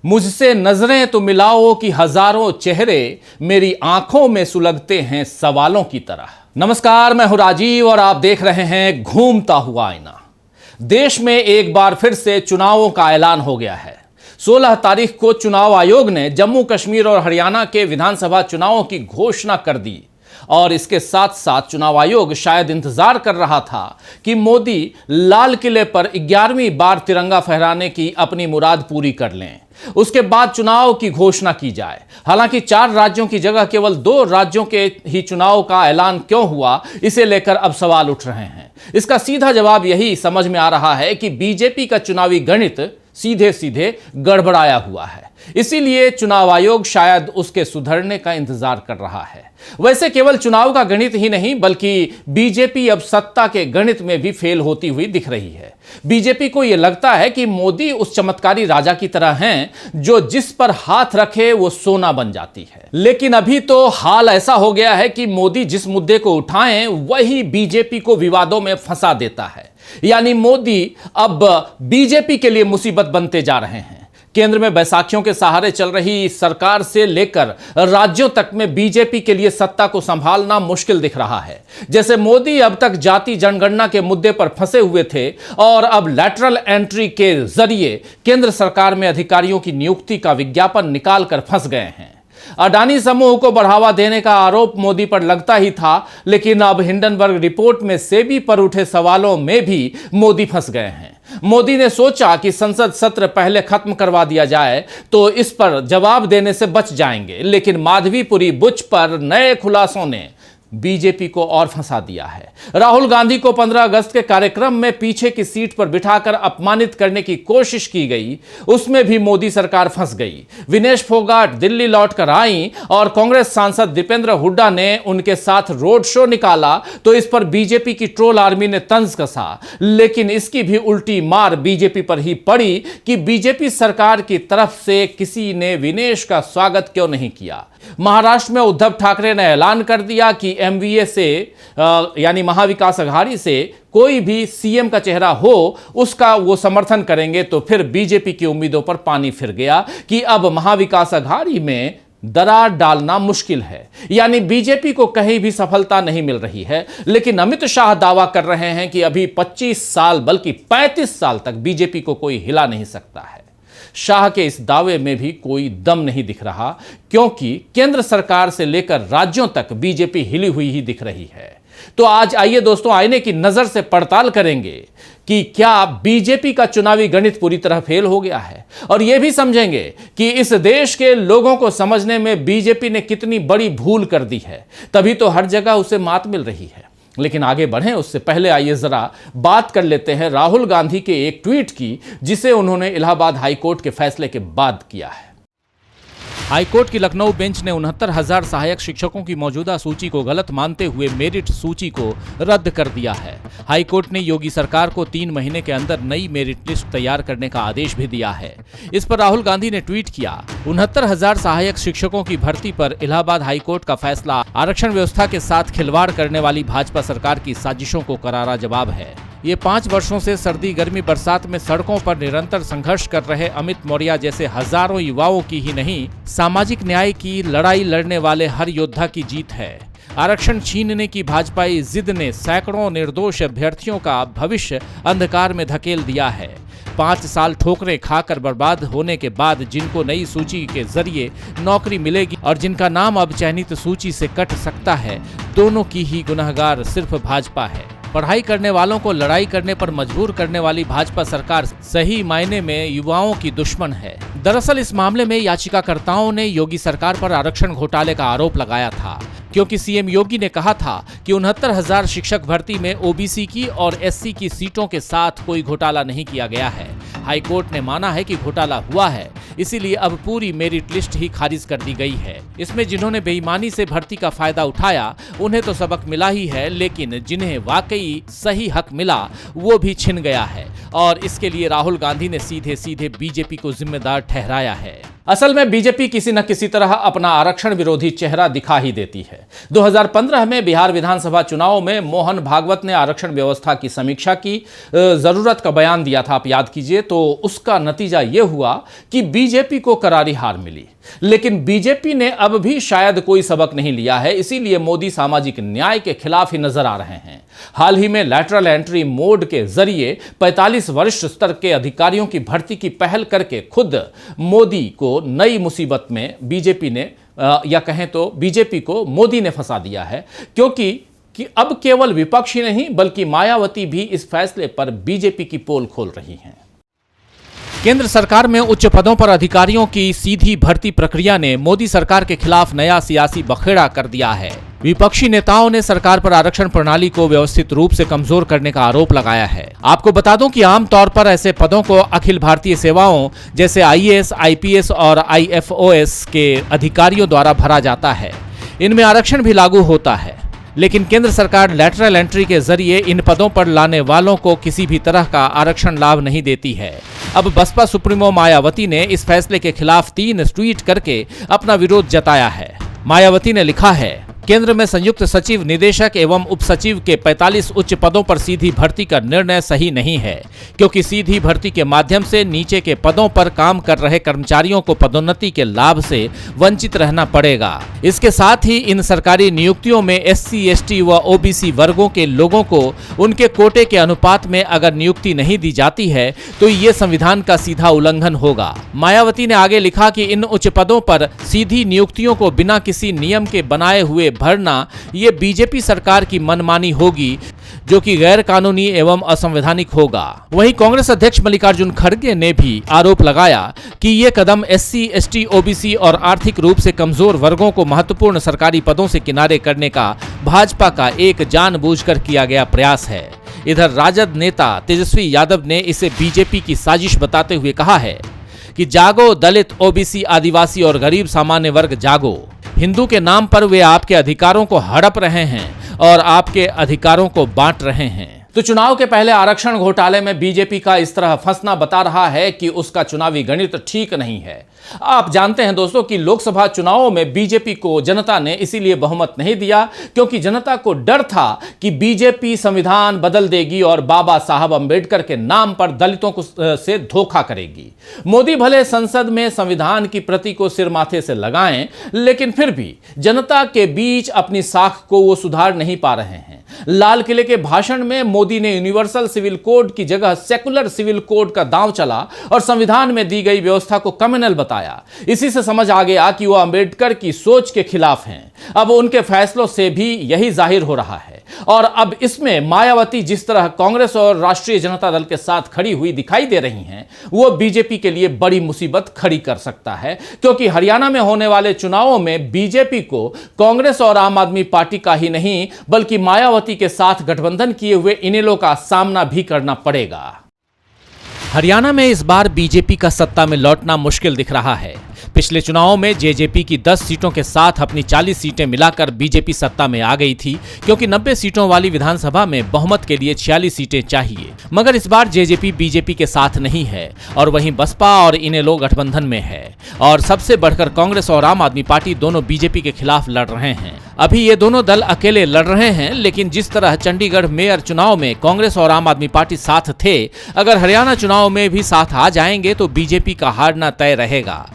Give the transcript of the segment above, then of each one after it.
मुझसे नजरें तो मिलाओ कि हजारों चेहरे मेरी आंखों में सुलगते हैं सवालों की तरह। नमस्कार, मैं हूं राजीव और आप देख रहे हैं घूमता हुआ आईना। देश में एक बार फिर से चुनावों का ऐलान हो गया है। 16 तारीख को चुनाव आयोग ने जम्मू कश्मीर और हरियाणा के विधानसभा चुनावों की घोषणा कर दी और इसके साथ साथ चुनाव आयोग शायद इंतजार कर रहा था कि मोदी लाल किले पर 11वीं बार तिरंगा फहराने की अपनी मुराद पूरी कर लें, उसके बाद चुनाव की घोषणा की जाए। हालांकि 4 राज्यों की जगह केवल 2 राज्यों के ही चुनाव का ऐलान क्यों हुआ, इसे लेकर अब सवाल उठ रहे हैं। इसका सीधा जवाब यही समझ में आ रहा है कि बीजेपी का चुनावी गणित सीधे सीधे गड़बड़ाया हुआ है, इसीलिए चुनाव आयोग शायद उसके सुधरने का इंतजार कर रहा है। वैसे केवल चुनाव का गणित ही नहीं बल्कि बीजेपी अब सत्ता के गणित में भी फेल होती हुई दिख रही है। बीजेपी को यह लगता है कि मोदी उस चमत्कारी राजा की तरह हैं जो जिस पर हाथ रखे वो सोना बन जाती है। लेकिन अभी तो हाल ऐसा हो गया है कि मोदी जिस मुद्दे को उठाएं वही बीजेपी को विवादों में फंसा देता है। यानी मोदी अब बीजेपी के लिए मुसीबत बनते जा रहे हैं। केंद्र में बैसाखियों के सहारे चल रही सरकार से लेकर राज्यों तक में बीजेपी के लिए सत्ता को संभालना मुश्किल दिख रहा है। जैसे मोदी अब तक जाति जनगणना के मुद्दे पर फंसे हुए थे और अब लैटरल एंट्री के जरिए केंद्र सरकार में अधिकारियों की नियुक्ति का विज्ञापन निकालकर फंस गए हैं। अडानी समूह को बढ़ावा देने का आरोप मोदी पर लगता ही था, लेकिन अब हिंडनबर्ग रिपोर्ट में सेबी पर उठे सवालों में भी मोदी फंस गए हैं। मोदी ने सोचा कि संसद सत्र पहले खत्म करवा दिया जाए तो इस पर जवाब देने से बच जाएंगे, लेकिन माधवीपुरी बुच पर नए खुलासों ने बीजेपी को और फंसा दिया है। राहुल गांधी को 15 अगस्त के कार्यक्रम में पीछे की सीट पर बिठाकर अपमानित करने की कोशिश की गई, उसमें भी मोदी सरकार फंस गई। विनेश फोगाट दिल्ली लौटकर आई और कांग्रेस सांसद दीपेंद्र हुड्डा ने उनके साथ रोड शो निकाला तो इस पर बीजेपी की ट्रोल आर्मी ने तंज कसा, लेकिन इसकी भी उल्टी मार बीजेपी पर ही पड़ी कि बीजेपी सरकार की तरफ से किसी ने विनेश का स्वागत क्यों नहीं किया। महाराष्ट्र में उद्धव ठाकरे ने ऐलान कर दिया कि एमवीए से यानी महाविकास अघाड़ी से कोई भी सीएम का चेहरा हो उसका वो समर्थन करेंगे, तो फिर बीजेपी की उम्मीदों पर पानी फिर गया कि अब महाविकास अघाड़ी में दरार डालना मुश्किल है। यानी बीजेपी को कहीं भी सफलता नहीं मिल रही है। लेकिन अमित शाह दावा कर रहे हैं कि अभी 25 साल बल्कि 35 साल तक बीजेपी को कोई हिला नहीं सकता है। शाह के इस दावे में भी कोई दम नहीं दिख रहा, क्योंकि केंद्र सरकार से लेकर राज्यों तक बीजेपी हिली हुई ही दिख रही है। तो आज आइए दोस्तों आईने की नजर से पड़ताल करेंगे कि क्या बीजेपी का चुनावी गणित पूरी तरह फेल हो गया है, और यह भी समझेंगे कि इस देश के लोगों को समझने में बीजेपी ने कितनी बड़ी भूल कर दी है, तभी तो हर जगह उसे मात मिल रही है। लेकिन आगे बढ़ें उससे पहले आइए जरा बात कर लेते हैं राहुल गांधी के एक ट्वीट की, जिसे उन्होंने इलाहाबाद हाईकोर्ट के फैसले के बाद किया है। हाईकोर्ट की लखनऊ बेंच ने 69,000 सहायक शिक्षकों की मौजूदा सूची को गलत मानते हुए मेरिट सूची को रद्द कर दिया है। हाईकोर्ट ने योगी सरकार को 3 महीने के अंदर नई मेरिट लिस्ट तैयार करने का आदेश भी दिया है। इस पर राहुल गांधी ने ट्वीट किया, 69,000 सहायक शिक्षकों की भर्ती पर इलाहाबाद हाईकोर्ट का फैसला आरक्षण व्यवस्था के साथ खिलवाड़ करने वाली भाजपा सरकार की साजिशों को करारा जवाब है। ये 5 वर्षों से सर्दी गर्मी बरसात में सड़कों पर निरंतर संघर्ष कर रहे अमित मौर्य जैसे हजारों युवाओं की ही नहीं, सामाजिक न्याय की लड़ाई लड़ने वाले हर योद्धा की जीत है। आरक्षण छीनने की भाजपाई जिद ने सैकड़ों निर्दोष अभ्यर्थियों का भविष्य अंधकार में धकेल दिया है। 5 साल ठोकरें खाकर बर्बाद होने के बाद जिनको नई सूची के जरिए नौकरी मिलेगी और जिनका नाम अब चयनित सूची से कट सकता है, दोनों की ही गुनहगार सिर्फ भाजपा है। पढ़ाई करने वालों को लड़ाई करने पर मजबूर करने वाली भाजपा सरकार सही मायने में युवाओं की दुश्मन है। दरअसल इस मामले में याचिकाकर्ताओं ने योगी सरकार पर आरक्षण घोटाले का आरोप लगाया था, क्योंकि सीएम योगी ने कहा था कि 69,000 शिक्षक भर्ती में ओबीसी की और एससी की सीटों के साथ कोई घोटाला नहीं किया गया है। हाईकोर्ट ने माना है कि घोटाला हुआ है, इसीलिए अब पूरी मेरिट लिस्ट ही खारिज कर दी गई है। इसमें जिन्होंने बेईमानी से भर्ती का फायदा उठाया उन्हें तो सबक मिला ही है, लेकिन जिन्हें वाकई सही हक मिला वो भी छिन गया है, और इसके लिए राहुल गांधी ने सीधे सीधे बीजेपी को जिम्मेदार ठहराया है। असल में बीजेपी किसी न किसी तरह अपना आरक्षण विरोधी चेहरा दिखा ही देती है। 2015 में बिहार विधानसभा चुनाव में मोहन भागवत ने आरक्षण व्यवस्था की समीक्षा की जरूरत का बयान दिया था, आप याद कीजिए। तो उसका नतीजा यह हुआ कि बीजेपी को करारी हार मिली। लेकिन बीजेपी ने अब भी शायद कोई सबक नहीं लिया है, इसीलिए मोदी सामाजिक न्याय के खिलाफ ही नजर आ रहे हैं। हाल ही में लैटरल एंट्री मोड के जरिए 45 वरिष्ठ स्तर के अधिकारियों की भर्ती की पहल करके खुद मोदी को नई मुसीबत में बीजेपी ने या कहें तो बीजेपी को मोदी ने फंसा दिया है, क्योंकि अब केवल विपक्ष ही नहीं बल्कि मायावती भी इस फैसले पर बीजेपी की पोल खोल रही हैं। केंद्र सरकार में उच्च पदों पर अधिकारियों की सीधी भर्ती प्रक्रिया ने मोदी सरकार के खिलाफ नया सियासी बखेड़ा कर दिया है। विपक्षी नेताओं ने सरकार पर आरक्षण प्रणाली को व्यवस्थित रूप से कमजोर करने का आरोप लगाया है। आपको बता दूं कि आमतौर पर ऐसे पदों को अखिल भारतीय सेवाओं जैसे आईएएस, आईपीएस और आईएफओएस के अधिकारियों द्वारा भरा जाता है। इनमें आरक्षण भी लागू होता है, लेकिन केंद्र सरकार लैटरल एंट्री के जरिए इन पदों पर लाने वालों को किसी भी तरह का आरक्षण लाभ नहीं देती है। अब बसपा सुप्रीमो मायावती ने इस फैसले के खिलाफ 3 ट्वीट करके अपना विरोध जताया है। मायावती ने लिखा है, केंद्र में संयुक्त सचिव, निदेशक एवं उप सचिव के 45 उच्च पदों पर सीधी भर्ती का निर्णय सही नहीं है, क्योंकि सीधी भर्ती के माध्यम से नीचे के पदों पर काम कर रहे कर्मचारियों को पदोन्नति के लाभ से वंचित रहना पड़ेगा। इसके साथ ही इन सरकारी नियुक्तियों में एससी, एसटी व ओबीसी वर्गों के लोगों को उनके कोटे के अनुपात में अगर नियुक्ति नहीं दी जाती है तो ये संविधान का सीधा उल्लंघन होगा। मायावती ने आगे लिखा कि इन उच्च पदों पर सीधी नियुक्तियों को बिना किसी नियम के बनाए हुए भरना ये बीजेपी सरकार की मनमानी होगी, जो कि गैर कानूनी एवं असंवैधानिक होगा। वहीं कांग्रेस अध्यक्ष मल्लिकार्जुन खड़गे ने भी आरोप लगाया कि ये कदम एससी, एसटी, ओबीसी और आर्थिक रूप से कमजोर वर्गों को महत्वपूर्ण सरकारी पदों से किनारे करने का भाजपा का एक जानबूझकर किया गया प्रयास है। इधर राजद नेता तेजस्वी यादव ने इसे बीजेपी की साजिश बताते हुए कहा है कि जागो दलित, ओबीसी, आदिवासी और गरीब सामान्य वर्ग जागो। हिंदू के नाम पर वे आपके अधिकारों को हड़प रहे हैं और आपके अधिकारों को बांट रहे हैं। तो चुनाव के पहले आरक्षण घोटाले में बीजेपी का इस तरह फंसना बता रहा है कि उसका चुनावी गणित ठीक नहीं है। आप जानते हैं दोस्तों कि लोकसभा चुनावों में बीजेपी को जनता ने इसीलिए बहुमत नहीं दिया क्योंकि जनता को डर था कि बीजेपी संविधान बदल देगी और बाबा साहब अंबेडकर के नाम पर दलितों को से धोखा करेगी। मोदी भले संसद में संविधान की प्रति को सिर माथे से लगाएं, लेकिन फिर भी जनता के बीच अपनी साख को वो सुधार नहीं पा रहे हैं। लाल किले के भाषण में मोदी ने यूनिवर्सल सिविल कोड की जगह सेकुलर सिविल कोड का दांव चला और संविधान में दी गई व्यवस्था को कम्युनल बताया। इसी से समझ आ गया कि वो अंबेडकर की सोच के खिलाफ हैं। अब उनके फैसलों से भी यही जाहिर हो रहा है। और अब इसमें मायावती जिस तरह कांग्रेस और राष्ट्रीय जनता दल के साथ खड़ी हुई दिखाई दे रही हैं, वो बीजेपी के लिए बड़ी मुसीबत खड़ी कर सकता है, क्योंकि हरियाणा में होने वाले चुनावों में बीजेपी को कांग्रेस और आम आदमी पार्टी का ही नहीं बल्कि मायावती के साथ गठबंधन किए हुए इनेलो का सामना भी करना पड़ेगा। हरियाणा में इस बार बीजेपी का सत्ता में लौटना मुश्किल दिख रहा है। पिछले चुनावों में जेजेपी की 10 सीटों के साथ अपनी 40 सीटें मिलाकर बीजेपी सत्ता में आ गई थी, क्योंकि 90 सीटों वाली विधानसभा में बहुमत के लिए 46 सीटें चाहिए। मगर इस बार जेजेपी बीजेपी के साथ नहीं है और वहीं बसपा और इनेलो गठबंधन में है। और सबसे बढ़कर कांग्रेस और आम आदमी पार्टी दोनों बीजेपी के खिलाफ लड़ रहे हैं। अभी ये दोनों दल अकेले लड़ रहे हैं, लेकिन जिस तरह चंडीगढ़ मेयर चुनाव में कांग्रेस और आम आदमी पार्टी साथ थे, अगर हरियाणा चुनाव में भी साथ आ जाएंगे तो बीजेपी का हारना तय रहेगा।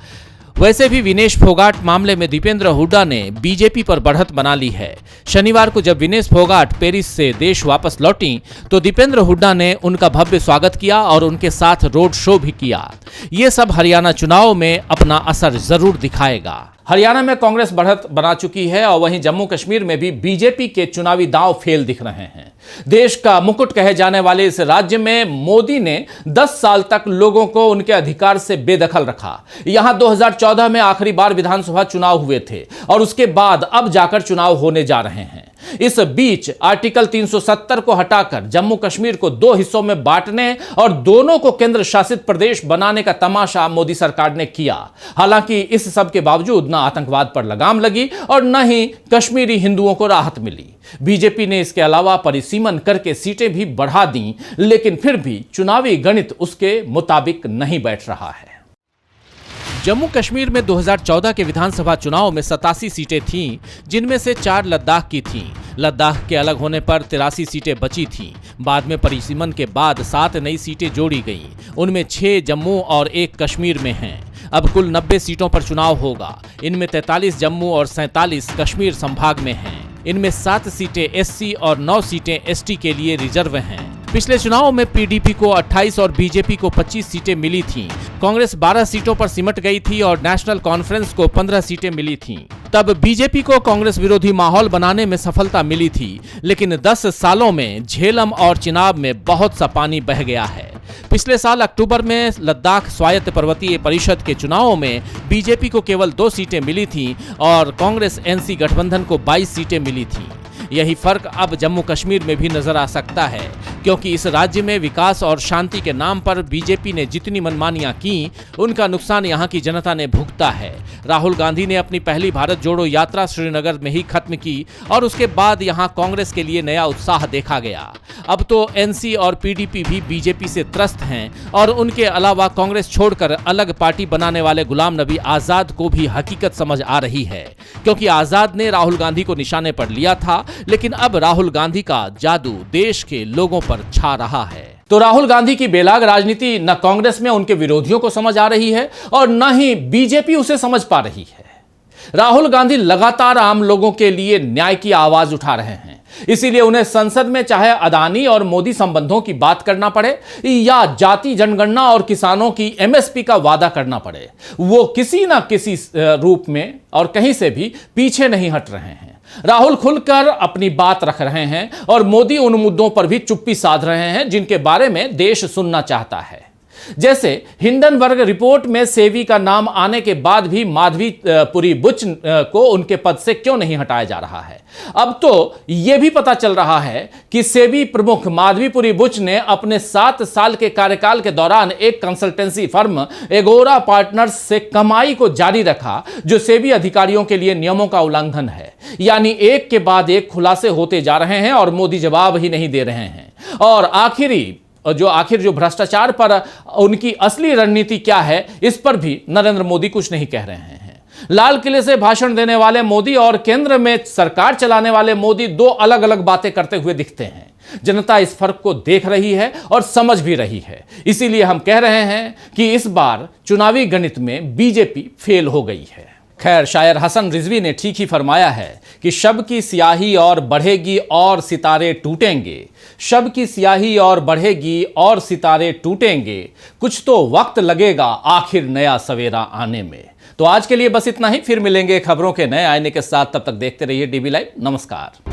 वैसे भी विनेश फोगाट मामले में दीपेंद्र हुड्डा ने बीजेपी पर बढ़त बना ली है। शनिवार को जब विनेश फोगाट पेरिस से देश वापस लौटी तो दीपेंद्र हुड्डा ने उनका भव्य स्वागत किया और उनके साथ रोड शो भी किया। ये सब हरियाणा चुनाव में अपना असर जरूर दिखाएगा। हरियाणा में कांग्रेस बढ़त बना चुकी है और वहीं जम्मू कश्मीर में भी बीजेपी के चुनावी दांव फेल दिख रहे हैं। देश का मुकुट कहे जाने वाले इस राज्य में मोदी ने 10 साल तक लोगों को उनके अधिकार से बेदखल रखा। यहां 2014 में आखिरी बार विधानसभा चुनाव हुए थे और उसके बाद अब जाकर चुनाव होने जा रहे हैं। इस बीच आर्टिकल 370 को हटाकर जम्मू कश्मीर को 2 हिस्सों में बांटने और दोनों को केंद्र शासित प्रदेश बनाने का तमाशा मोदी सरकार ने किया। हालांकि इस सब के बावजूद न आतंकवाद पर लगाम लगी और न ही कश्मीरी हिंदुओं को राहत मिली। बीजेपी ने इसके अलावा परिसीमन करके सीटें भी बढ़ा दी, लेकिन फिर भी चुनावी गणित उसके मुताबिक नहीं बैठ रहा है। जम्मू कश्मीर में 2014 के विधानसभा चुनाव में 87 सीटें थीं, जिनमें से 4 लद्दाख की थीं। लद्दाख के अलग होने पर 83 सीटें बची थीं। बाद में परिसीमन के बाद 7 नई सीटें जोड़ी गईं। उनमें 6 जम्मू और 1 कश्मीर में हैं। अब कुल 90 सीटों पर चुनाव होगा। इनमें 43 जम्मू और 47 कश्मीर संभाग में हैं। इनमें 7 सीटें एससी और 9 सीटें एसटी के लिए रिजर्व हैं। पिछले चुनाव में पीडीपी को 28 और बीजेपी को 25 सीटें मिली थीं। कांग्रेस 12 सीटों पर सिमट गई थी और नेशनल कॉन्फ्रेंस को 15 सीटें मिली थीं। तब बीजेपी को कांग्रेस विरोधी माहौल बनाने में सफलता मिली थी, लेकिन 10 सालों में झेलम और चिनाब में बहुत सा पानी बह गया है। पिछले साल अक्टूबर में लद्दाख स्वायत्त पर्वतीय परिषद के चुनावों में बीजेपी को केवल 2 सीटें मिली थीं और कांग्रेस एनसी गठबंधन को 22 सीटें मिली थीं। यही फर्क अब जम्मू कश्मीर में भी नजर आ सकता है, क्योंकि इस राज्य में विकास और शांति के नाम पर बीजेपी ने जितनी मनमानियां की, उनका नुकसान यहां की जनता ने भुगता है। राहुल गांधी ने अपनी पहली भारत जोड़ो यात्रा श्रीनगर में ही खत्म की और उसके बाद यहां कांग्रेस के लिए नया उत्साह देखा गया। अब तो एनसी और पीडीपी भी बीजेपी से त्रस्त हैं और उनके अलावा कांग्रेस छोड़कर अलग पार्टी बनाने वाले गुलाम नबी आजाद को भी हकीकत समझ आ रही है, क्योंकि आजाद ने राहुल गांधी को निशाने पर लिया था, लेकिन अब राहुल गांधी का जादू देश के लोगों पर छा रहा है। तो राहुल गांधी की बेलाग राजनीति न कांग्रेस में उनके विरोधियों को समझ आ रही है और न ही बीजेपी उसे समझ पा रही है। राहुल गांधी लगातार आम लोगों के लिए न्याय की आवाज उठा रहे हैं, इसीलिए उन्हें संसद में चाहे अदानी और मोदी संबंधों की बात करना पड़े या जाति जनगणना और किसानों की एमएसपी का वादा करना पड़े, वो किसी न किसी रूप में और कहीं से भी पीछे नहीं हट रहे हैं। राहुल खुलकर अपनी बात रख रहे हैं और मोदी उन मुद्दों पर भी चुप्पी साध रहे हैं जिनके बारे में देश सुनना चाहता है। जैसे हिंडनबर्ग रिपोर्ट में सेबी का नाम आने के बाद भी माधवीपुरी बुच को उनके पद से क्यों नहीं हटाया जा रहा है। अब तो यह भी पता चल रहा है कि सेबी प्रमुख माधवीपुरी बुच ने अपने 7 साल के कार्यकाल के दौरान एक कंसल्टेंसी फर्म एगोरा पार्टनर्स से कमाई को जारी रखा, जो सेबी अधिकारियों के लिए नियमों का उल्लंघन है। यानी एक के बाद एक खुलासे होते जा रहे हैं और मोदी जवाब ही नहीं दे रहे हैं। और आखिर जो भ्रष्टाचार पर उनकी असली रणनीति क्या है, इस पर भी नरेंद्र मोदी कुछ नहीं कह रहे हैं। लाल किले से भाषण देने वाले मोदी और केंद्र में सरकार चलाने वाले मोदी 2 अलग अलग बातें करते हुए दिखते हैं। जनता इस फर्क को देख रही है और समझ भी रही है। इसीलिए हम कह रहे हैं कि इस बार चुनावी गणित में बीजेपी फेल हो गई है। खैर, शायर हसन रिजवी ने ठीक ही फरमाया है कि शब की स्याही और बढ़ेगी और सितारे टूटेंगे। शब की स्याही और बढ़ेगी और सितारे टूटेंगे, कुछ तो वक्त लगेगा आखिर नया सवेरा आने में। तो आज के लिए बस इतना ही। फिर मिलेंगे खबरों के नए आईने के साथ। तब तक देखते रहिए डीबी लाइव। नमस्कार।